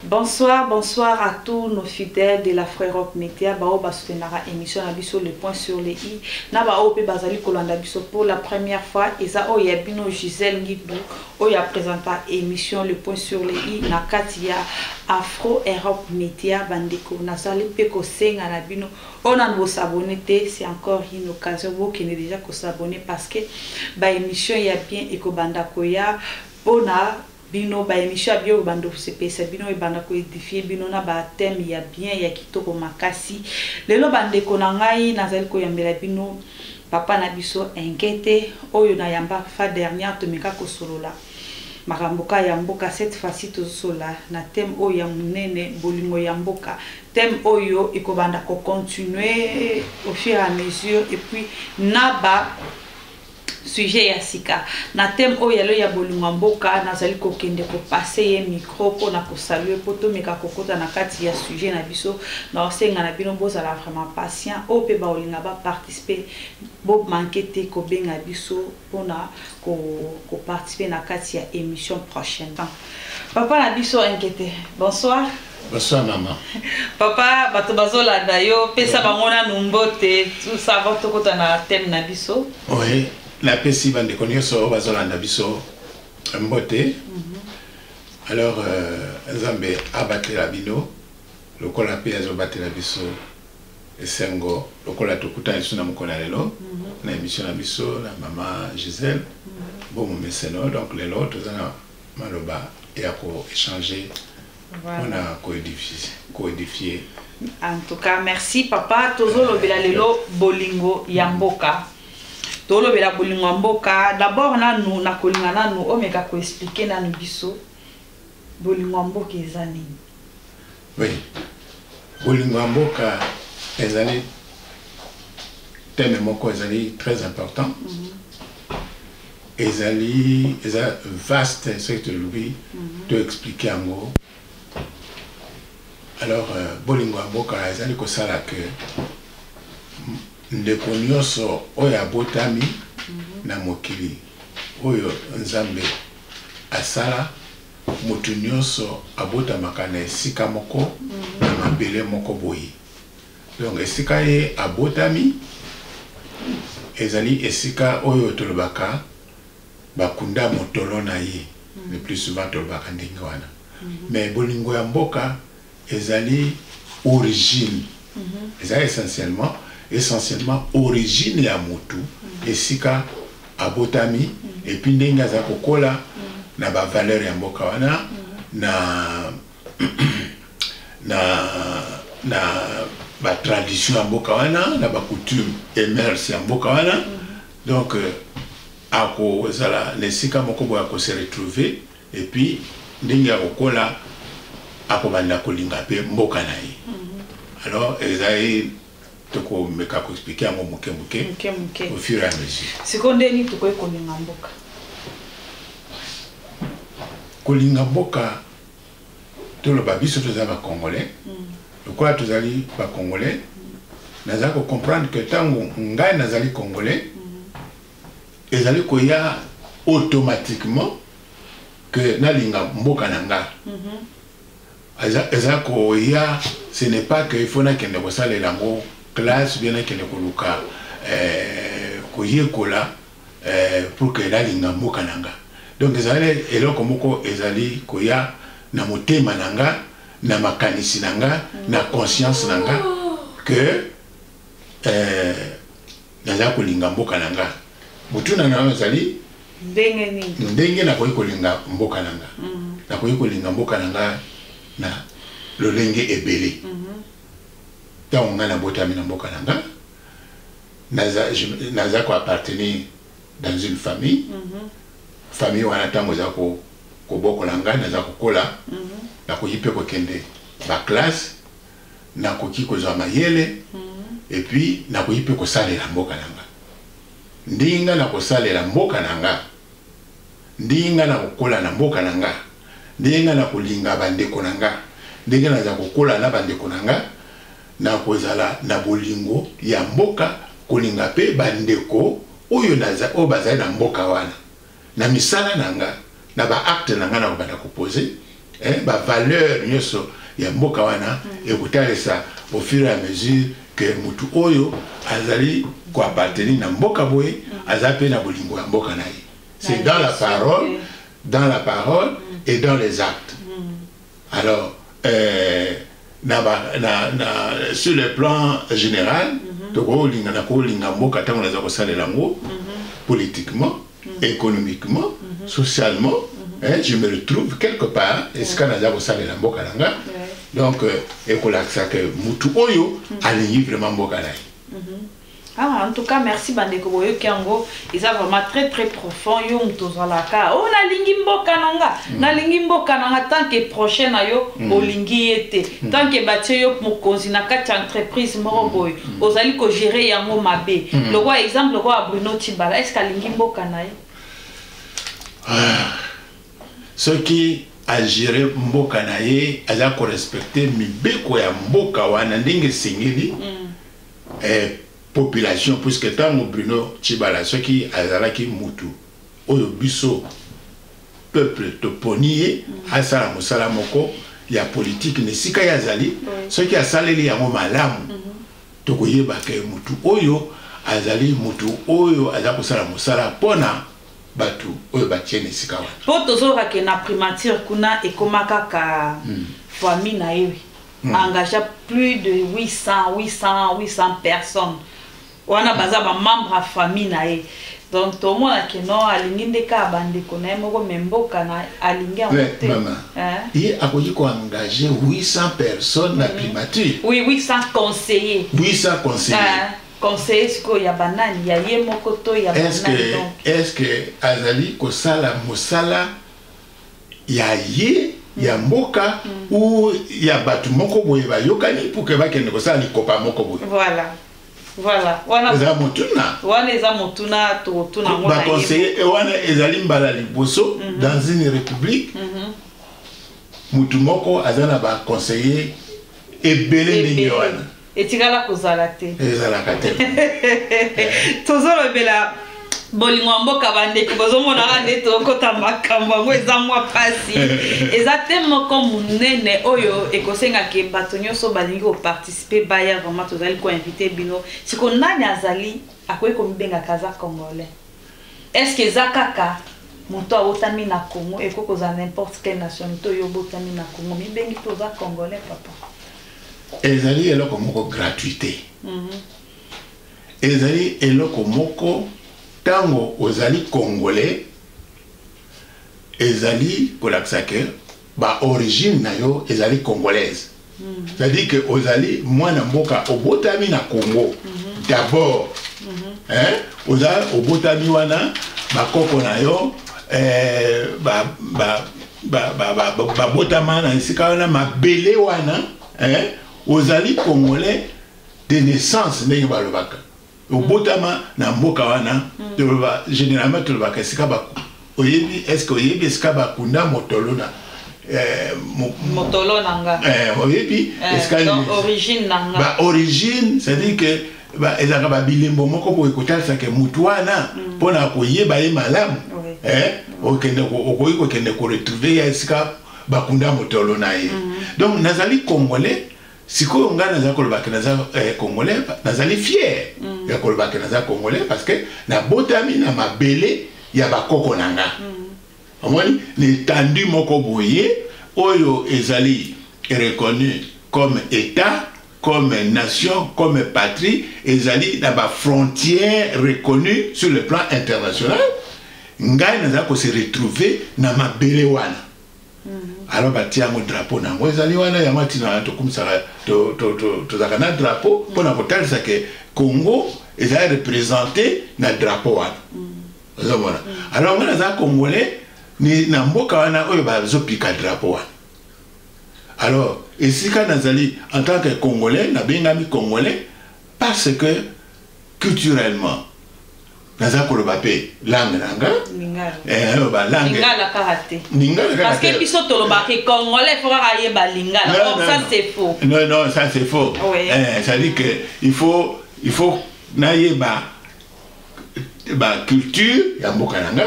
Bonsoir, bonsoir à tous nos fidèles de la Frère Rock Média. Bao basotenara émission na biso le point sur les i. Na ba ope bazali kolanda biso pour la première fois. Eza o ya bino Gisèle Ngidou o ya présenta émission le point sur les i na katia Afro Europe Média bandeko. Nazali pe ko senga na bino. On a nos abonnés, c'est encore une occasion vous qui n'est déjà ko s'abonner parce que ba émission ya bien et ko banda koya bona bino ba émission bio bando CPS bino e banda ko édifier bino na ba thème ya bien ya kitoko makasi lelo bande ko na ngai nazali ko yambela bino papa na biso inquiété oyo na yamba fa dernière to meka ko solola makamboka ya mboka cette fois-ci to sola na thème oyo ya munene bolingo ya mboka thème oyo iko banda ko continuer au fur et à mesure et puis naba sujet ya sika na thème oyelo ya bolingo mboka nazali ko kende ko passer ye micro pour na ko saluer poto meka kokota na kati ya sujet na biso na senga na bino bozala vraiment patient o pe ba olinga ba participer bo manquete ko benga biso pona ko participer na kati ya émission prochaine. Papa na biso inquiété. Bonsoir. Bonsoir maman. Papa bato bazola dayo pesa bangona numbote tout ça va to kota na thème na biso. Oui. La pesi bande konyoso bazolanda biso mbote. Alors Nzambe abattre la bino lokola pe azobattre la biso esengo lokola tokuta isuna mukona lelo na émission na biso na maman Gisèle bon meseno donc lelo tozana maloba ya ko échanger on a co-édifier. En tout cas merci papa tozolo bela lelo bolingo ya mboka. Tolo bela bolingo mboka d'abord na nous na kolinga na nous omeka ko expliquer na nous biso bolingo mboka ezani. Oui. Bolingo mboka ezali thème moko ezali très important. Ezali vaste ce que tu te expliquer en gros. Alors bolingo mboka ezali ko sala que ndeko nyonso oyo abotami na mokili oyo Nzambe asala motu nyonso abotamaka na esika moko na mabele moko boye. Donc esika ye abotami ezali esika oyo tolobaka bakunda motolo na ye le plus souvent tolobaka ndenge wana. Mais bolingo ya mboka ezali origine. Ezali essentiellement origine ya mutu esika abotami et puis ndenge za kokola na ba valeur ya mboka wana na ba tradition ya mboka wana na ba coutume et mœurs ya mboka wana. Donc ako zala lesika moko boya ko se retrouver et puis ndenge ya kokola ako banda kolinga pe mboka na ye. Alors ezali toko meka ko expliquer à mon moke au fur et à mesure. Seconde ni toko kolinga mboka. Kolinga mboka to le babiso to za ba congolais. Le quoi to zali ba congolais. Naza ko comprendre que tango ngai nazali congolais. Ezali ko ya automatiquement que nalinga mboka nanga. Ezali ko ya ce n'est pas que il faut na kende ko sala lango classe bien que ne koluka koyekola pour que la linga mboka nanga. Donc ezali eloko moko ezali koya na motema nanga na makanisi nanga na conscience nanga que naza kolinga mboka nanga. Mutuna na ezali ndenge na koyekolinga mboka nanga. Na koyekolinga mboka nanga na lolenge ebele. Tant on a la beauté à mboka nanga naza ko appartenir dans une famille famille wana tango za ko bokola nga naza ko kola na ko yipe ko kende ba classe na ko kiko za mayele et puis na ko yipe ko salela mboka nanga ndinga na ko salela mboka nanga ndinga na ko kola na mboka nanga ndinga na ko linga bandeko nanga ndinga na za ko kola na bandeko nanga na kozala na bolingo ya mboka kolinga pe bandeko oyo naza o bazali na mboka wana na misala nanga na ba acte nanga na bana ko poser ba valeur nyoso ya mboka wana ekutale ça au fur et à mesure que mutu oyo azali ko appartenir na mboka boye azape na bolingo ya mboka na ye. C'est dans la parole et dans les actes. Alors sur le plan général, politiquement, économiquement, socialement, je me retrouve quelque part, et ce qu'on a dit, donc, Mutu Oyo a vraiment Mbokalai. Ah, en tout cas, merci Bandeko Boyo Kiango. Ils sont vraiment très très profond. Yo mtozalaka. Oh na lingi mboka nanga. Na lingi mboka nanga tant que prochain ayo o lingi ete. Tant que batie yo mokonzi na kati entreprise moko boy. Ozali ko gérer yango mabe. Le quoi exemple le quoi Bruno Tibala. Est-ce que lingi mboka na ye? Ce qui a géré mboka na ye, a ko respecter mibeko ya mboka wana ndenge singili. Population, puisque tant Bruno Tibala, ce qui a qui mutu, oyo biso, peuple toponier, asala musala moko, ya politique ne sika yazali, ce qui a salé ya malamu, tokoye bake mutu oyo, azali mutu oyo, azako sala musala pona batu, oyo batiene sika wana. Po tozora ke na primature kuna ekomaka ka famille na ewe. Engagea plus de 800 personnes. On a besoin de membres de la famille. Donc, tout le monde a dit non, alingi ndeka abande kona moko memboka na alingi en fait. Maman, il a engagé 800 personnes na primature. Oui, 800 conseillers. 800 conseillers. Conseillers ce qu'il y a banane, il y a yemokoto, il y a banane. Est-ce que azali ko sala musala ya ye ya mboka ou ya batu moko boye ba yokani pour que ba kende ko sala likopa moko boye. Voilà. Wana eza motuna to tuna ngona. Ba conseiller et wana ezali mbala liboso dans une république. Mutu moko azana ba conseiller ebele ndenge wana. Etikala kozala te. Ezala kate. Tozolo bela bolingo mboka bandeko bozomona ande to kota makambo ngo eza mwa pasi eza te moko munene oyo ekosenga ke bato nyonso balingi ko participer baya vraiment tozali ko inviter bino siko nani azali akoyi ko mibenga kaza congolais. Est-ce que zakaka moto awotami na Congo ekoko za n'importe quelle nationalité yo botami na Congo mibengi to za congolais papa. Ezali eloko moko gratuité. Ezali eloko moko tango ozali congolais ezali kolakisa ke ba origine na yo ezali congolaise. C'est-à-dire que ozali mwana mboka obotami na Congo d'abord. Ozali obotami wana bakoko na yo botama na esika wana mabele wana ozali congolais de naissance ndenge balobaka. Obotama na mboka wana généralement to ba kasika ba oyebi est-ce que oyebi esika ba kunda motolo na motolo nanga oyebi esika origine nanga ba origine c'est à dire que ba ezaka ba bilembo moko ko ekotalisa ke mutu wana pona koyeba ye malamu okende ko kende ko retrouver esika ba kunda motolo na ye. Donc nazali congolais sikoyo nga naza kolobaka naza congolais nazali fier ya kolobaka naza congolais parce que na botami na mabele ya bakoko nanga omoni l'étendue moko boye oyo ezali reconnu comme état comme nation comme patrie ezali na ba frontière reconnue sur le plan international ngai naza ko se retrouver na mabele wana. Alors batia mo drapeau na ngo ezali wana ya matina to kumsaka to zakana drapeau pona kotalisa ke Congo ezali représenter na drapeau wana. Ozomona. Alors ngana za congolais ni na mboka wana oyo bazopika drapeau wana. Alors esika nazali en tant que congolais na bengami congolais parce que culturellement naza koloba pe langue nanga langue lingala karate lingala karate parce que biso toloba ke congolais faut ayeba lingala donc ça c'est faux. Non ça c'est faux. Ça dit que il faut nayeba ba culture ya mboka nanga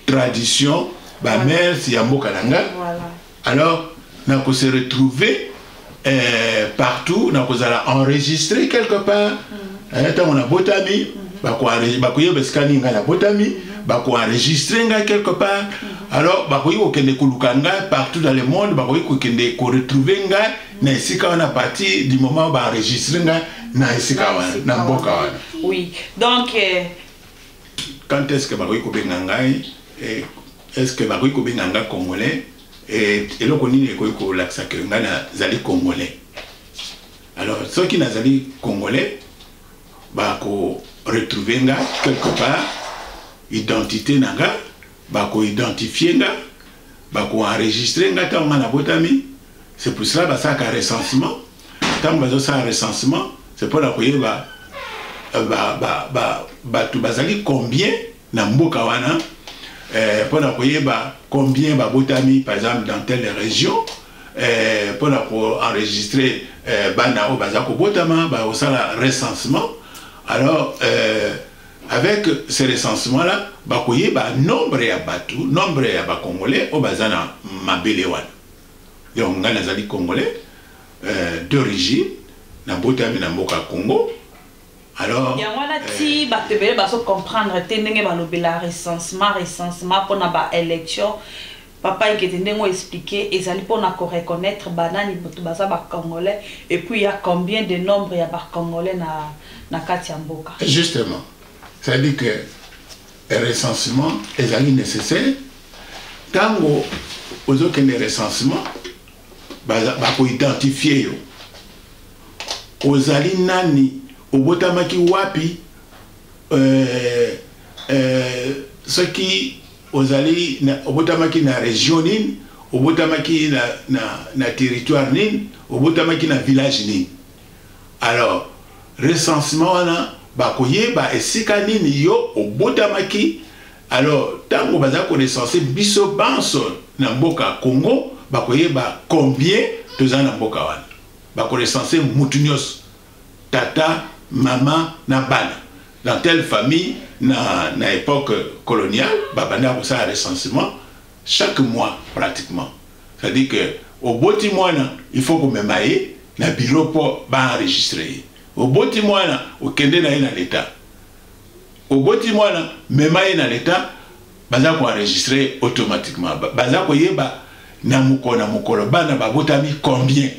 tradition ba mers ya mboka nanga alors na se retrouver partout na kozala enregistrer quelque part tant on a botami bakoye beskani nga na botami bako enregistrer nga quelque part alors bakoye okende koluka nga partout dans le monde bakoye kokende ko retrouver nga na esika wana partir du moment ba enregistrer nga na esika wana na mboka wana. Oui, donc quand est-ce que bakoye ko benga ngai est-ce que bakoye ko benga nga congolais et le koni ne ko laksa que nga na zali congolais. Alors ceux qui nazali congolais bako retrouver nga quelque part identité nanga bako identifier nga bako enregistrer nga tant na botami. C'est pour cela ça ka recensement tant bazo ça recensement c'est pour la koyeba tu bazali combien na mboka wana pour la koyeba combien ba botami par exemple dans telle région pour la enregistrer bana o bazako botama ba au sala recensement. Alors avec ce recensement là bakoyeba nombre ya batu nombre ya ba congolais o bazana mabele wana donc nga nazali congolais d'origine na botami na mboka Congo. Alors ya wala ti batebele baso comprendre te ndenge balobela recensement pona ba élection papa qui était expliqué et ça pour na reconnaître banani baza ba congolais et puis il y a combien de nombre ya ba congolais na kati ya mboka. Justement ça dit que le recensement est nécessaire tango ozokende recensement bako identifier yo ozali nani obotamaki wapi ce qui ozali obotamaki na région nini obotamaki na territoire nini obotamaki na village nini. Alors recensement wana bakoyeba esika nini yo obotamaki. Alors tango baza ko recenser biso banso na mboka Congo bakoyeba combien tozana mboka wana bako recenser mutu nyonso tata maman na bana dans telle famille na époque coloniale babanda ko ça recensement chaque mois pratiquement. Ça dit que au boti mwana il faut que memaye na bureau pour ba enregistrer au boti mwana au kende na l'état au boti mwana memaye na l'état baza ko enregistrer automatiquement baza ko yeba na mukolo bana babotami combien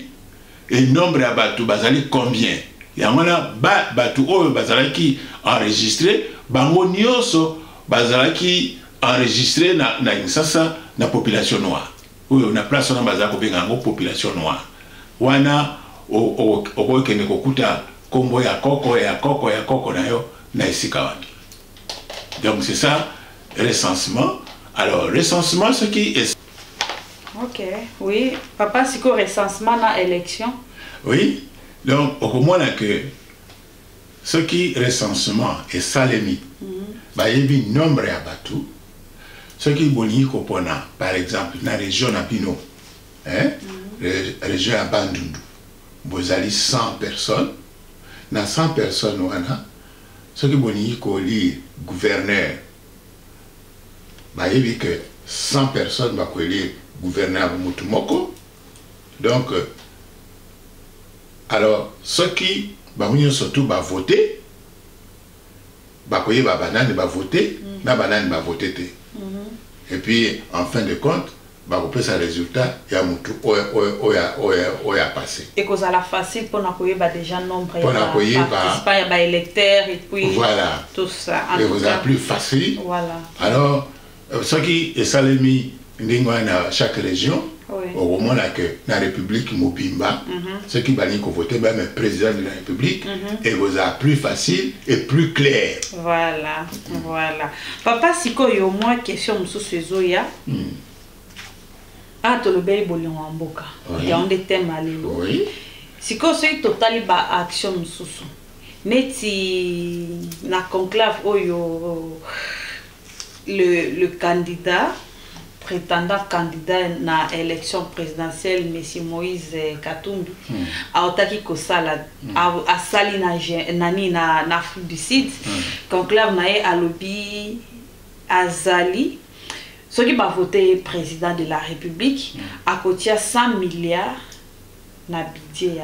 et nombre ya batu bazali combien yangona batu oyo bazalaki enregistré bango nyonso bazalaki enregistré na Kinshasa na population noire oyo na place na bazako benga ngo population noire wana okokende kokuta kombo ya koko na yo na esika wana. Donc c'est ça recensement. Alors recensement ce qui est ok oui papa siko recensement na élection. Oui. Donc, au moins que ce qui recensement est salemi, bah il y a un nombre à batu. Ce qui boni kopona, par exemple, dans la région Apino, région à Bandundu, vous avez 100 personnes. Dans 100 personnes, ce qui boni koli gouverneur, bah il y a que 100 personnes bah koli gouverneur Mutumoko. Donc alors, ceux qui vont surtout voter, banane va voter, na banane va voter. Et puis, en fin de compte, on peut sa résultat, il y a oya passé. Et que ça la facile pour n'accueillir déjà nombre de participants, électeurs et puis voilà. Tout ça. Et vous avez plus facile. Voilà. Alors, ceux qui est salemi dans chaque région. Oui. Au moment là que la République Mobimba, ceux qui vont voter même le président de la République, et vous a plus facile et plus clair. Voilà, voilà. Papa, si quoi yo moi question sur ce zoya. Ah, tu le bel bolon en boca. Il y a un des thèmes à l'île. Oui. Si quoi c'est total ba action sous. Neti na conclave oyo le candidat prétendant candidat na élection présidentielle M. Moïse Katumbi a otaki kosala a sali na Afrique du Sud conclave na alobi azali Ceux qui vont voter président de la République, à côté 100 milliards na budget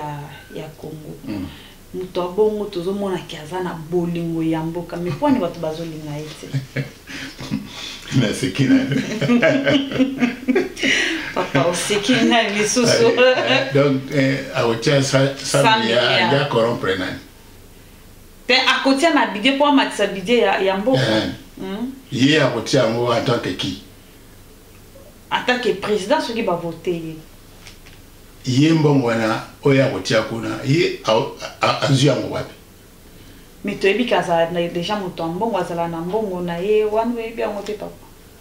ya Congo. Muto bongo tozo mona kiaza na bolingo ya mboka. Mais pour ni bato bazolinga ete. Na sekina. Papa osekina lisusu. Donc à côté 100 milliards ya corrompre nani. Te à côté na budget pour matisa budget ya mboka. Yé à côté en tant que qui? En tant que président, ceux qui vont voter. Yé mbongwana oya kotia kuna yé azu yango wapi. Mais tu es bien déjà moto mbongo azala na mbongo na ye wan we bien ngote papa.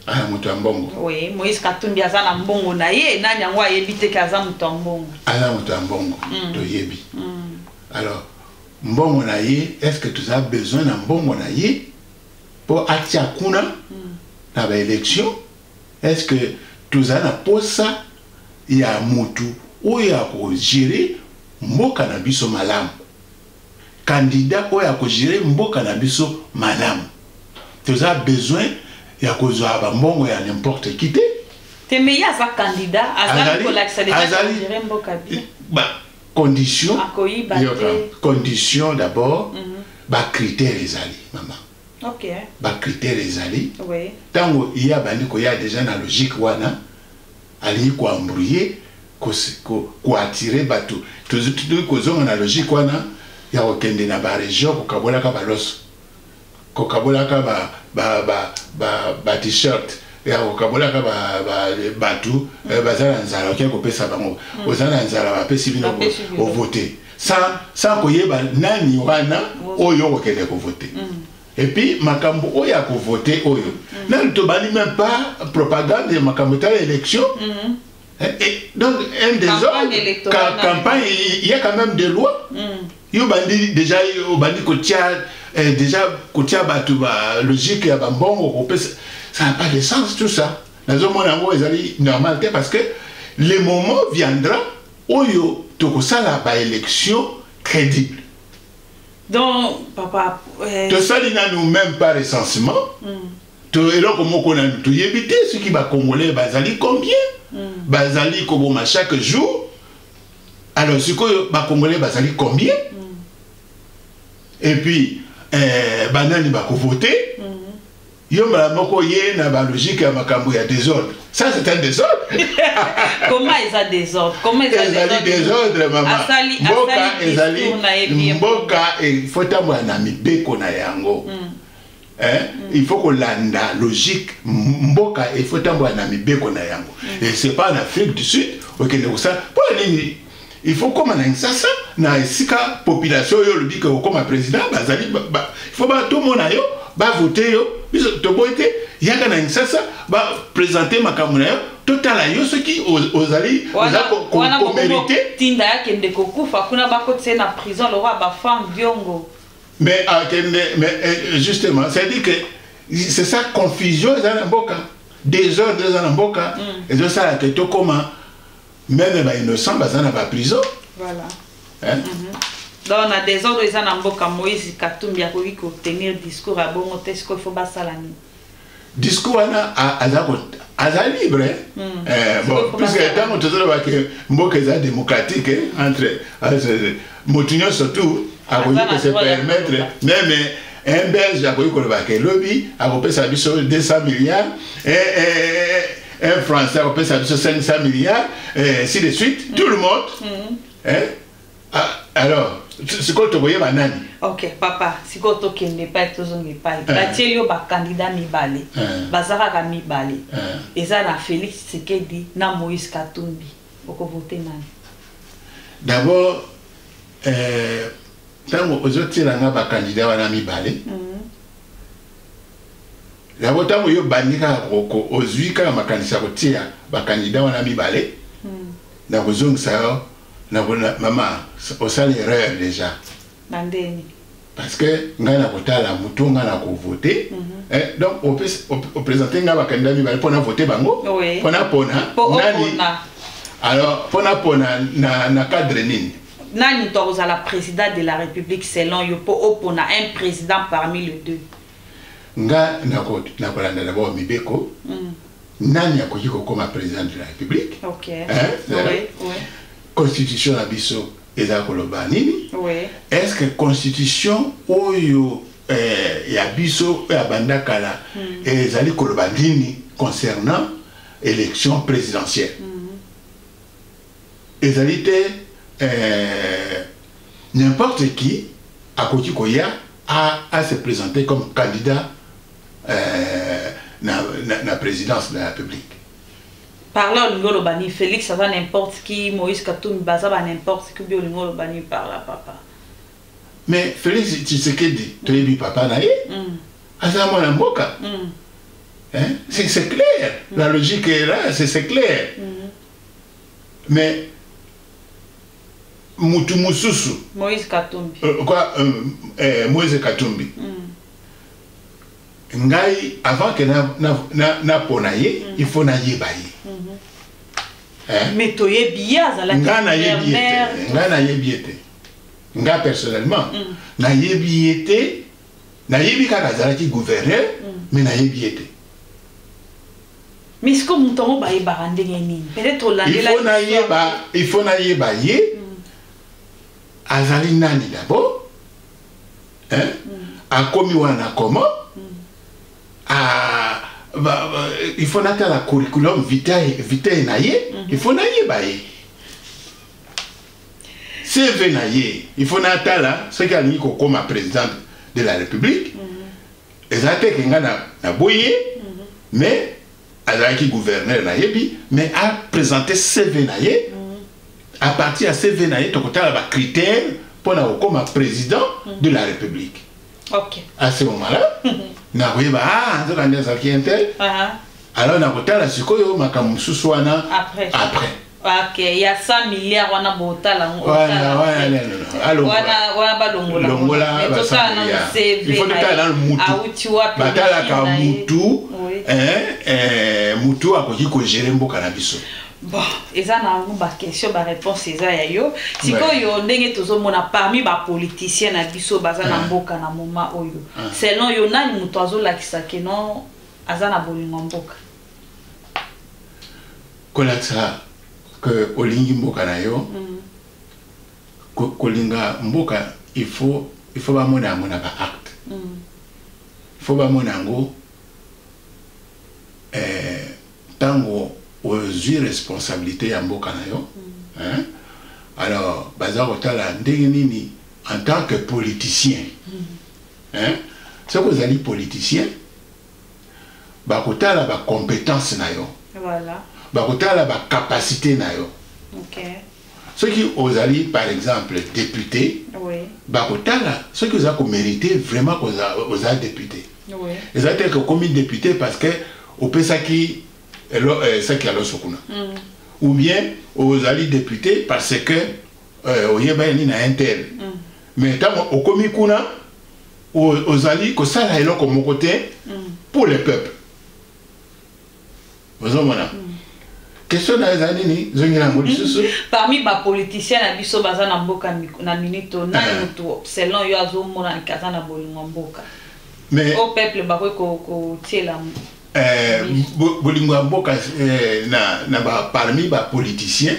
Ah moto mbongo. Oui, Moïse Katumbi azala na mbongo na ye na nyango ayebite kaza moto mbongo. Ala moto mbongo to yebi. Alors mbongo na ye, est-ce que tu as besoin d'un mbongo na ye pour atia kuna na ba élection? Est-ce que tu as na posa ya mutu oya ko gérer mboka na biso malamu? Candidat oya ko gérer mboka na biso malamu. Tu as besoin ya ko ba mbongo ya n'importe qui te. Te meya za candidat azali ko gérer mboka bi. Ba condition condition d'abord ba critères ezali maman. OK. Ba critères ezali. Oui. Tango iya bandi ko ya déjà na logique wana ali ko embrouiller ko attirer bato. Tout ko zonga na logique wana ya okende na ba région ko kabola ka baloso. Ko kabola ka ba t-shirt ya ko kabola ka batu bazala nzala ko pesa bango. Ozana nzala ba pesi bino ko voter. Sans ko yeba nani wana oyo ko kende ko voter. Et puis, makambo oya ko voter oyo. Nan to bani même pas propagande de makambo ta élection. Et donc un des autres campagne il y a quand même des lois. Yo bandi déjà au bandi ko tia déjà ko tia batu ba logique ya ba mbongo ko ça n'a pas de sens tout ça. Nazo mona ngo ezali normal parce que le moment viendra oyo to ko sala ba élection crédible. Donc, papa... Tout ça, il n'a nous-mêmes pas recensement. Et là, comment on a tout évité, ce qui va congolais, bazali combien? Bazali comme chaque jour. Alors, ce que va congolais, bazali combien? Et puis, banani va voter. Yom la moko yé na ba logique à makambo ya désordre. Ça c'est un désordre. Comment ils ont désordre? Comment ils ont désordre maman? Mboka ezali mboka il faut tamwa na mibeko na yango. Il faut qu'on landa logique mboka il faut tamwa na mibeko na yango. Et c'est pas en Afrique du Sud. OK donc ça pour il faut comme na ça na sika population yo le dit que comme président bazali il faut ba tout monde yo ba voter yo biso to boite yaka na insasa ba présenter makamuna yo total yo ce qui ozali ko mériter tinda yake ndeko kufa kuna bako tse na prison le roi ba fam diongo mais justement c'est dire que c'est ça confusion dans mboka désordre dans mboka et ça que to comment même ba innocent ba na ba prison voilà donc on a des ordres ils en amboka Moïse Katumbi a koki ko tenir discours à bon test qu'il faut basalani discours ana à libre bon puisque tant que tout va que mboka za démocratique entre motunyo surtout a koki ko se permettre même un belge a koki ko ba que lobby a ko pesa biso 200 milliards un français a ko pesa biso 500 milliards ainsi de suite tout le monde alors c'est quoi tu voyais banani? OK papa si quoi tu kende pas toujours ne pas batielio ba candidat mibale bazara ka mibale eza na Félix Tshisekedi na Moïse Katumbi oko voter nani? D'abord tango ozotira nga ba candidat wana mibale d'abord tango yo bandika ko ozwika makanisa ko tia ba candidat wana mibale na kozongisa yo na maman au sale erreur déjà parce que ngana kotala mutu ngana ko voter donc on peut présenter ngaba candidat mi pour na voter bango pour nani alors pour na cadre nini nani to la président de la République selon yo pour un président parmi les deux nga na ko landa d'abord mibeko nani akoki kokoma président de la République. OK. Oui. Constitution na biso eza koloba nini? Oui. Est-ce que constitution oyo ya biso ya banda kala ezali koloba nini concernant élection présidentielle? Ezali te n'importe qui akoki koya à se présenter comme candidat na présidence de la République. Parler au niveau de Bani, Félix, ça va n'importe qui, Moïse Katumbi, ça va n'importe qui, au niveau de Bani par là, papa. Mais Félix Tshisekedi, tu es du papa naïe, Azama Namboka. C'est clair, la logique est là, c'est clair. Mais Moutou Moussousou, Moïse Katumbi. Moïse Katumbi. Ngai, avant que na ponaye, il faut na yebaye. Mais tu es bien, ça la yebiete. Nga personnellement, na yebiete, na yebika kazalaki gouverneur, mais na yebiete. Mais est-ce que mon temps va y barande nini? Peut-être il faut na yebaye. Azali nani d'abord? A komi wana comment? Il faut n'attendre la curriculum vitae naïe, il faut naïe baye. CV naïe, il faut n'attendre ce qui a mis comme président de la République. Exactement qu'il y a na boye, mais qui gouverneur naïe, mais a présenté CV naïe. À partir de CV naïe, tu as des critères pour comme président de la République. Ok. À ce moment-là, alors après. Ok, il y a 100 milliards on a botala. Il faut que dans le Moutou a gérer cannabis. Bon, et ça n'a pas question, ma réponse c'est ça. Si vous avez parmi les politiciens na biso bazana mboka na moment oyo. Selon yo nani mutu azolakisa ke non azana bolingo mboka. Kolakisa que olingi mboka na yo. Kolinga mboka il faut ba mona ba acte. Il faut ba mona ngo tango aux responsabilités à mboka na yo. Alors bazar otala ndenge nini en tant que politicien. Ce que vous allez politicien bakotala ba compétence na yo. Voilà. Bakotala ba capacité na yo. OK. Ceux qui vous allez par exemple député, oui. Bakotala, ceux qui vous avez mérité vraiment vous avez député. Oui. Ils ont été comme député parce que au pesa qui c'est qui a l'osokuna. Ou bien aux alliés députés parce que au yeba ni na intel. Mais tant au komikuna aux alliés que ça là est là comme côté pour le peuple. Vous avez question na zani ni zongina ngolisoso. Parmi les politiciens na biso bazana mboka na minito na mutu selon yo azomona nkazana bolingo mboka. Mais au peuple bakwe ko tiela bolingo mboka na ba parmi ba politiciens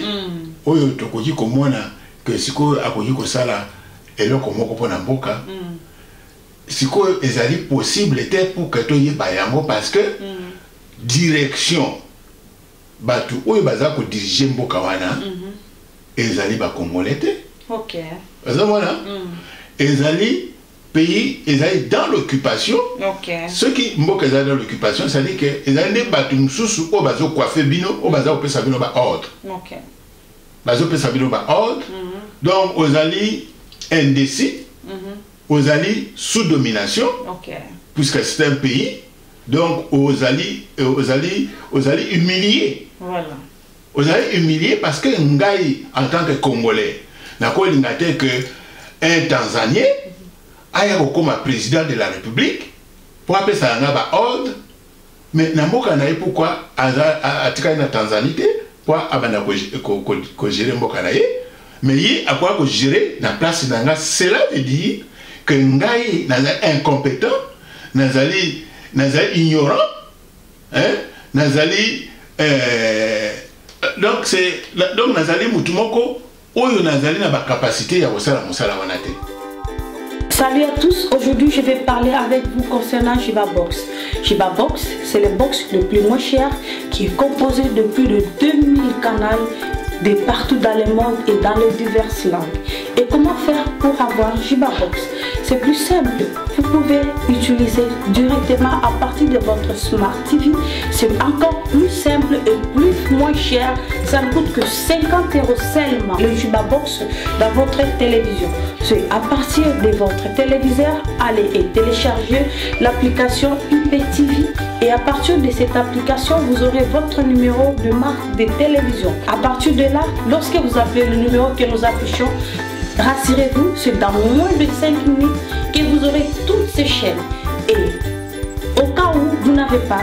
oyo tokoki komona que siko akoki ko sala eloko moko pona mboka siko ezali possible était pour que to yeba yango parce que direction batu oyo baza ko diriger mboka wana ezali ba congolais te. OK. Voilà. Ezali pays, ils sont dans l'occupation. Okay. Ceux qui sont dans l'occupation, ça dit que ils ont des bâtiments sous au bazo coiffé bino, au bazo peut s'abino ba ordre. OK. Bazo peut s'abino ba ordre. Donc aux alliés indécis, aux alliés sous domination. OK. Puisque c'est un pays, donc aux alliés humiliés. Voilà. Aux alliés humiliés parce que Ngaï en tant que Congolais, n'a quoi l'ingate que un Tanzanien aya comme président de la République pour appeler ça un ordre mais n'importe na pourquoi à na Tanzanie pour abana ko gérer mboka na mais yi a quoi ko gérer na place nanga cela veut dire que ngai na incompétent nazali ignorant nazali donc c'est donc nazali mutu moko oyo nazali na ba capacité ya kosala mosala wana te. Salut à tous, aujourd'hui je vais parler avec vous concernant Jivabox. Jivabox, c'est le box le plus moins cher qui est composé de plus de 2000 canaux de partout dans le monde et dans les diverses langues. Et comment faire pour avoir Jivabox? C'est plus simple, vous pouvez utiliser directement à partir de votre Smart TV. C'est encore plus simple et plus moins cher. Ça ne coûte que 50 € seulement le Jivabox dans votre télévision. C'est à partir de votre téléviseur, allez et téléchargez l'application IPTV. Et à partir de cette application, vous aurez votre numéro de marque de télévision. À partir de là, lorsque vous avez le numéro que nous affichons, rassurez-vous, c'est dans moins de 5 minutes que vous aurez toutes ces chaînes. Et au cas où vous n'avez pas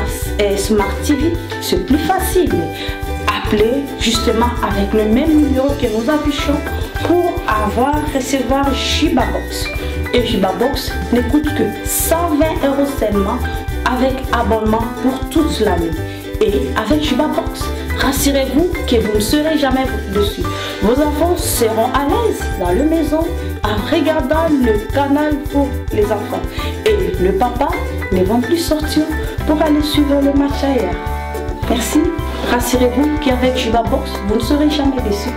Smart TV, c'est plus facile. Appelez justement avec le même numéro que nous affichons pour recevoir Jivabox. Et Jivabox ne coûte que 120 € seulement avec abonnement pour toute l'année. Et avec Jivabox, rassurez-vous que vous ne serez jamais dessus. Vos enfants seront à l'aise dans la maison en regardant le canal pour les enfants. Et le papa ne vont plus sortir pour aller suivre le match ailleurs. Merci. Rassurez-vous qu'avec Jivabox, vous ne serez jamais déçus.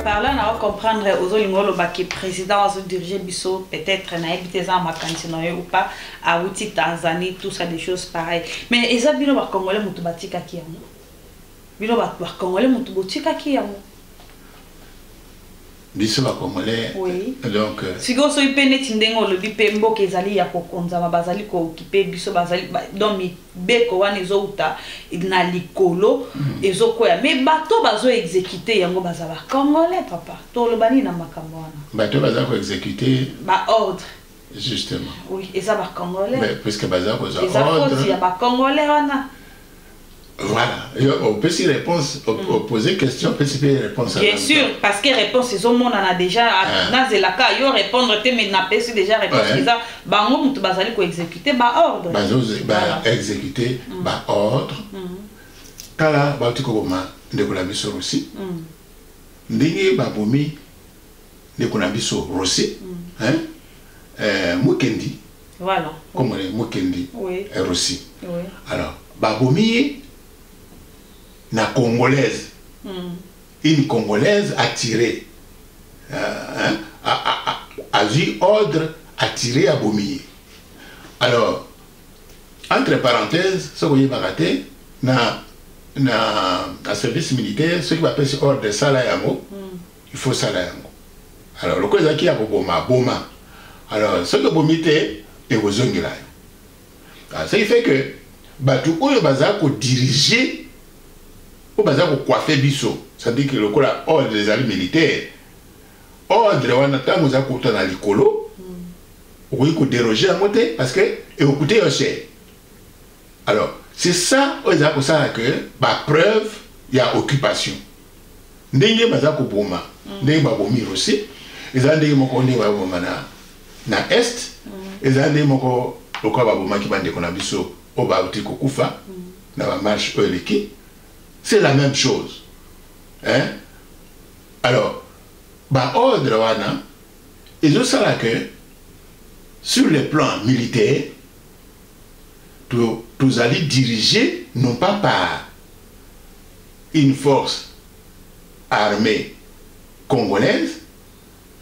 Par là, on va comprendre aux Olingolo que le président va se diriger peut-être à ma ou pas, à Outi, Tanzanie, tout ça, des choses pareilles. Mais ils ont bien voir Congolais Moutubatika qui est bien voir Congolais Moutubatika qui est biso ba Congolais. Oui. Donc si vous avez peine tindengo le bipembo kezali ya kokonza bazali ko occuper biso bazali donc mi beko wana ezouta na likolo ezokoya mais bato bazo exécuter yango bazaba Congolais papa to lo bani na makambo wana bato baza ko exécuter ba ordre justement. Oui, et ça va Congolais. Mais puisque baza ko za ordre il y a ba Congolais wana. Voilà, on peut s'y répondre, poser question, on peut s'y répondre. Bien sûr, parce que réponse, c'est au monde on a déjà, dans le cas, il y a répondre, mais n'a pas déjà réponse, ça, bango mutu bazali ko exécuter ba ordre. Exécuter ba ordre. Kala ba tiko boma ndeko na biso aussi. Ndenge ba bomi ndeko na biso aussi, hein? Mukendi. Voilà. Comme on est Mukendi. Oui. Aussi. Oui. Alors, ba bomi na congolaise, une congolaise attirée, a vu ordre attiré à Bomier. Alors, entre parenthèses, ce que vous avez na service militaire, ce qui va appeler ordre salayamo, il faut salayamo. Alors, le cause qui a Boma. Alors, ce que vous mettez est aux ongles. Ce qui fait que, Batou Oyo Bazako diriger, ou Bazako coiffer biso, c'est-à-dire que le coup là, ordre des alliés militaires, ordre wanata mozako tana likolo, ou il faut déroger à monter parce que et au côté aussi. Alors, c'est ça, Bazako ça que, bah preuve, il y a occupation. Ndenge Bazako Boma, ndenge Babomir aussi, ils ont dit moko ndenge Baboma na est, ils ont dit moko le quoi Baboma qui bande qu'on a biso. C'est la même chose. Hein? Alors, ordre wana, ils ont ça que sur le plan militaire, tous allez diriger non pas par une force armée congolaise,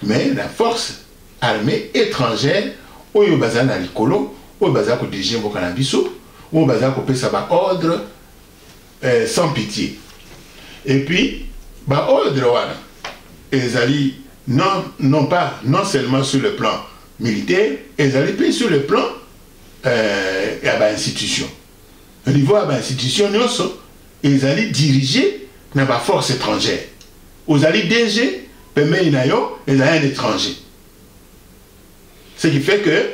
mais la force armée étrangère, où il y a likolo, où il y a diriger Bokanabiso, où il y a ordre sans pitié. Et puis, ordre wana, ils allaient non seulement sur le plan militaire, ils allaient plus sur le plan institution. Au niveau de l'institution, ils allaient diriger la force étrangère. Ils allaient DG, ils allaient un étranger. Ce qui fait que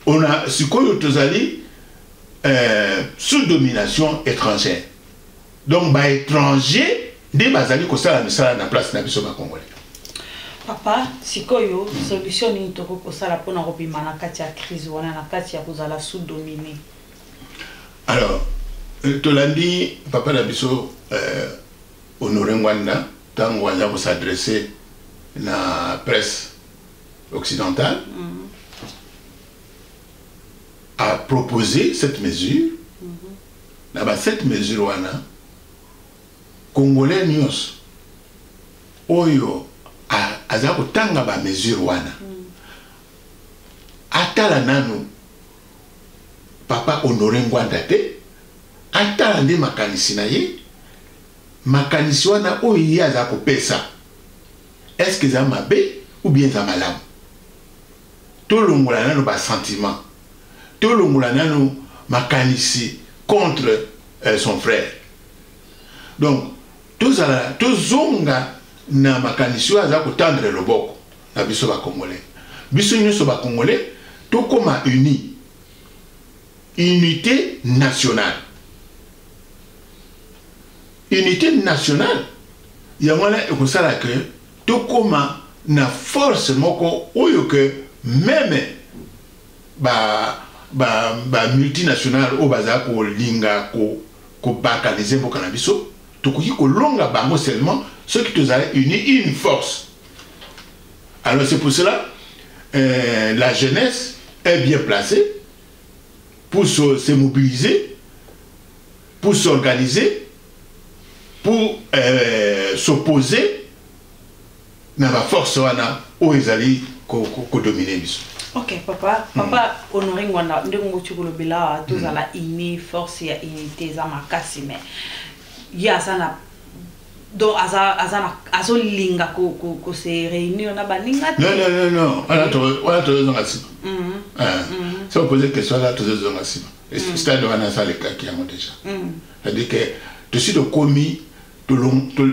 on a ce qu'on sous domination étrangère. Donc, étranger, des bazali ko sala misala na place na biso ba Congolais. Papa, sikoyo solution ni toko ko sala pona ko bima na kati ya crise wana na kati ya kozala sous dominé. Alors, Tolandi, papa Nabiso, Honoré Ngwanda, tant Ngwanda va s'adresser à la presse occidentale, a proposé cette mesure. Cette mesure, Congolais Nyos, Oyo, Azako Tanga ba mesure wana. Atala nanu, papa Honoré Ngwanda te, atala nde makanisi na ye, makanisi wana oyo ye azako pesa. Est-ce que ça mabe ou bien ça malamu? Tout le monde a un sentiment. Tout le monde a un makanisi contre son frère. Donc, tous zonga na makanisi a tendre le boko na biso ba congolais. Biso nyonso ba congolais, tout comme uni. Unité nationale. Unité nationale. Yamwana ekosala que tout comme na force moko oyo que même multinationale au baza ko linga ko bakaliser mboka na biso tokoki ko longa bango seulement ceux qui tous unis une force. Alors c'est pour cela la jeunesse est bien placée pour se mobiliser, pour s'organiser, pour s'opposer na ba force wana o ezali ko dominer biso. Ok papa, papa Honoré Ngwanda ndenge ngotiko lobela tozala ini force ya unité za makasi mais ya sana donc azo linga ko se réunir na baninga. Non ala to ngasi. Ça vous posez question là to ngasi. C'est-à-dire on a ça les cas qui ont déjà. C'est-à-dire que tout de suite commis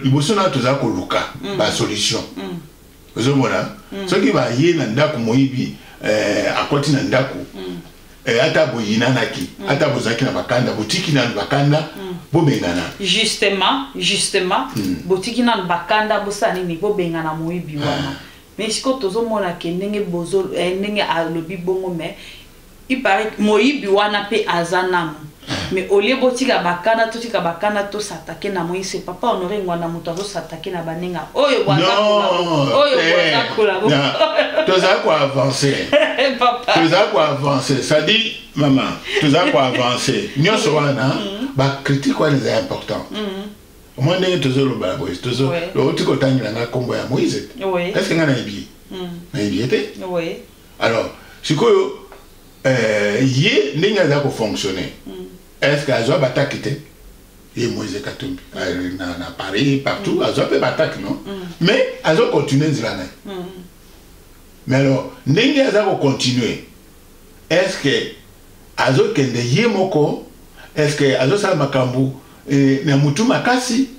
ibosona toza ko luka ba solution. Vous voyez ce qui va y na ndako moyibi akoti na ndako ata boyina naki ata bozaki na bakanda botiki na bakanda bobengana justement botiki na bakanda bosani ni bobengana moyibi wana mais siko tozomona ke ndenge bozo ndenge alobi bongo mais il paraît moyibi wana pe azanamu. Mais au lieu botika bakana to s'attaquer na moi c'est papa Honoré Ngwanda muto s'attaquer na banenga oyo waza kula tu as quoi avancer papa tu as quoi avancer ça dit maman tu as quoi avancer nyonso wana ba critique wana c'est important au moins ndenge tozolo ba boys tozolo le tiko tangila na kombo ya Moïse est-ce que ngana ibi na ibi était oui alors sikoyo yé ndenge za ko fonctionner. Est-ce que Azoa Batak était et Moïse Katumbi na Paris partout Azoa peut Batak non mais Azoa continue Zilana. Mais alors n'engue Azoa continuer. Est-ce que Azoa kende yemoko? Est-ce que Azoa sa makambu na mutu makasi?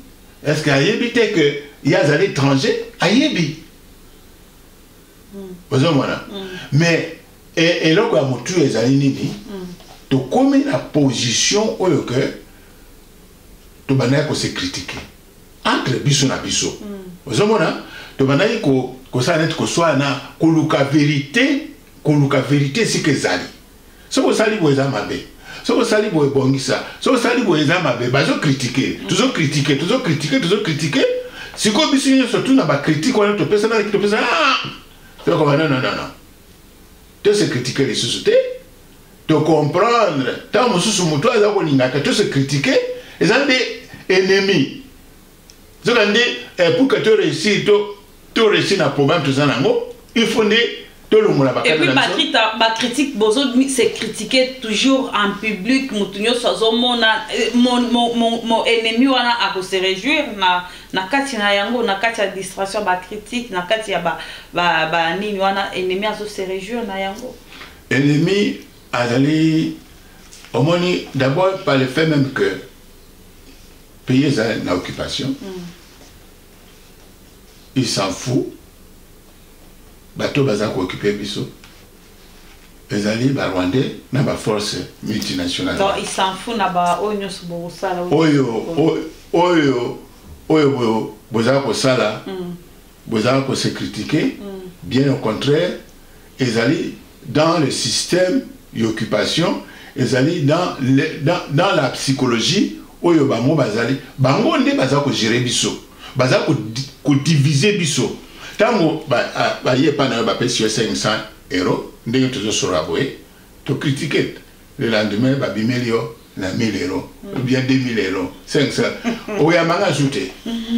Est-ce que ayebite que y a des étrangers ayebi? Voilà. Mais et là quoi mutu ezali nini? To comme la position où le cœur to banay ko se critiquer entre biso na biso ozomona to banay ko ça net ko soit na ko luka vérité si que zali so ko sali boza mabe so ko sali boye bongisa so ko sali boza mabe bazo critiquer toujours critiquer si ko biso surtout na ba critique on to pesa na to pesa to ko non to se critiquer les sociétés de comprendre tant mususu mutu aza ko lingaka to se critiquer les ennemis zo kande pour que tu réussir to réussir na problème to zanango il faut to longola ba. Et puis ma critique bozo c'est critiquer toujours en public mutunyo sozo mona mon ennemi wana a ko se réjouir na kati na yango na kati ya distraction ba critique na kati ya ba nini wana ennemi azo se réjouir na yango ennemi Azali, au moins d'abord par le fait même que pays est en occupation, il s'en fout, bateau baza ko occuper biso, Azali ba Rwandais na ba force multinationale. Donc il s'en fout na ba onyo subo sala. Oyo boza ko sala, boza ko se critiquer, bien au contraire, Azali dans le système d'occupation, ezali dans la psychologie oyo bango bazali bango nde baza ko gérer biso baza ko diviser biso tango ba yepa na ba pesi 500 euros ndenge tozo sora boye to critiquer le lendemain ba bimelio na 1000 euros ou bien 2000 euros 500 oya manga ajouter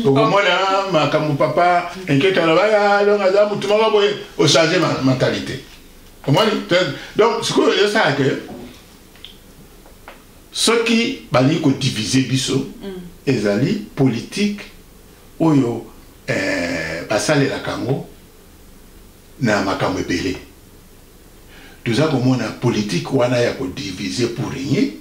okomona makamu papa inquiète na ba longa za mutu mako boye o changer mentalité comment donc ce que je sais que ceux qui bali ko diviser biso ezali politique oyo basale la kango na makambo ebele toza komona politique wana ya ko diviser pour régner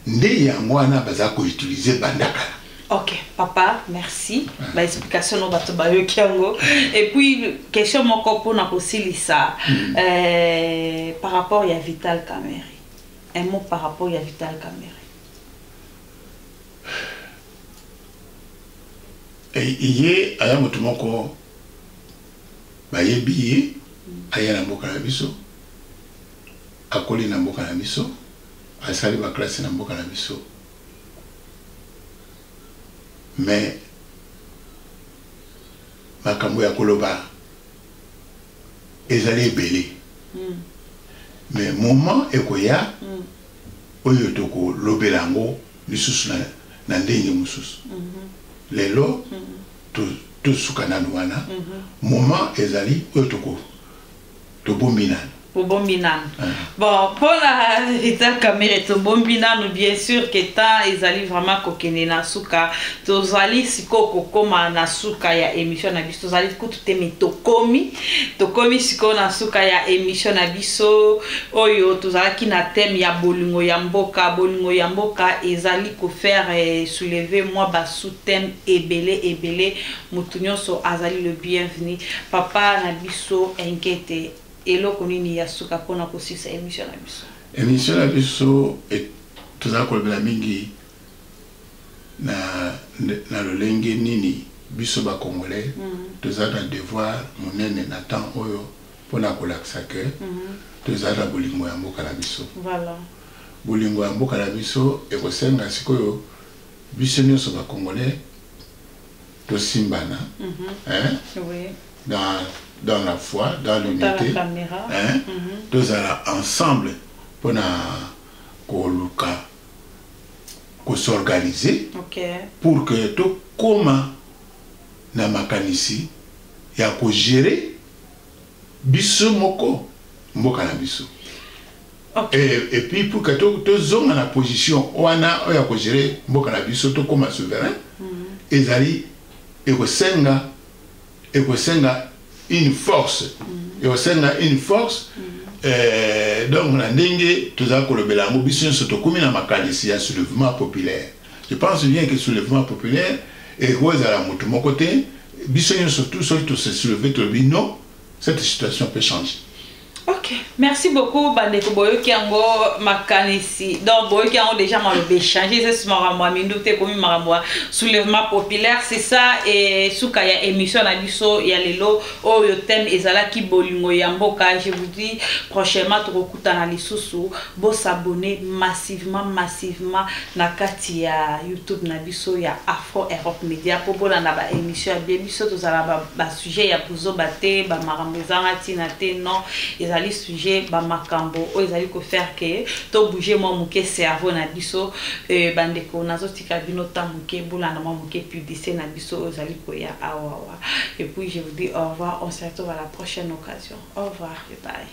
nde yango wana baza ko utiliser bandakala. Ok, papa, merci. Bah, explication no bato ba yo kiango. Et puis question moko pona kosilisa par rapport à Vital Kamerhe. Un mot par rapport à Vital Kamerhe. Et aya moto moko ba yebi aya na mboka na biso akoli na mboka na biso asali ba classe na mboka na biso mais makambo ya koloba ezali ebele mais moment ekoya oyo toko lobela ngo lisusu na ndenge mususu lelo to sukana wana moment ezali oyo toko to bombinana bon pour la Vital Kamerhe to bombinana bien sûr que ta ezali vraiment kokene na suka tozali siko kokoma na suka ya émission na biso tozali kutu teme tokomi siko na suka ya émission na biso oyo tozalaki na thème ya bolingo ya mboka ezali ko faire soulever moi ba sous thème ebele mutu nyonso azali le bienvenu papa na biso inquiète eloko nini ya suka pona kosisa émission na biso et tozala kolobela mingi na lolenge nini biso ba congolais tozala na devoir monene na temps oyo pona kolakisa ke tozala bolingo ya mboka na biso voilà bolingo ya mboka na biso ekosenga sikoyo biso nyonso ba congolais tosimbana oui dans la foi, dans l'unité, tous ensemble pour s'organiser pour que tout comme na makanisi ya ko gérer biso moko mboka na biso et puis pour que tout zone na position wana ya ko gérer mboka na biso tout comme souverain ezali ekosenga une force et au sein une force donc on a ndenge tozala kolobela ngo biso soto komi na makanisi ya soulèvement populaire. Je pense bien que soulèvement populaire et kozala moto moko te biso surtout surtout se soulever to non cette situation peut changer. Ok, merci beaucoup bandeko boyoki yango makanisi. Donc boyoki yango déjà malobe changer c'est maramwa mindoute komi maramwa soulèvement populaire c'est ça et suka ya émission na biso ya lelo oyo thème ezala ki bolingo ya mboka. Je vous dis prochainement tokokutana lisusu bo s'abonner massivement na kati ya YouTube na biso ya Afro Europe Media po bola na ba émission ya biso tozala ba sujet ya buzo bate ba marambo zanga tina te non ezali sujet ba makambo o ezali ko faire que to bouger moi muke cerveau na biso bandeko nazotika bino tamuke bola na moi muke publicité na biso ezali ko ya awa et puis je vous dis au revoir, on se retrouve à la prochaine occasion. Au revoir et bye.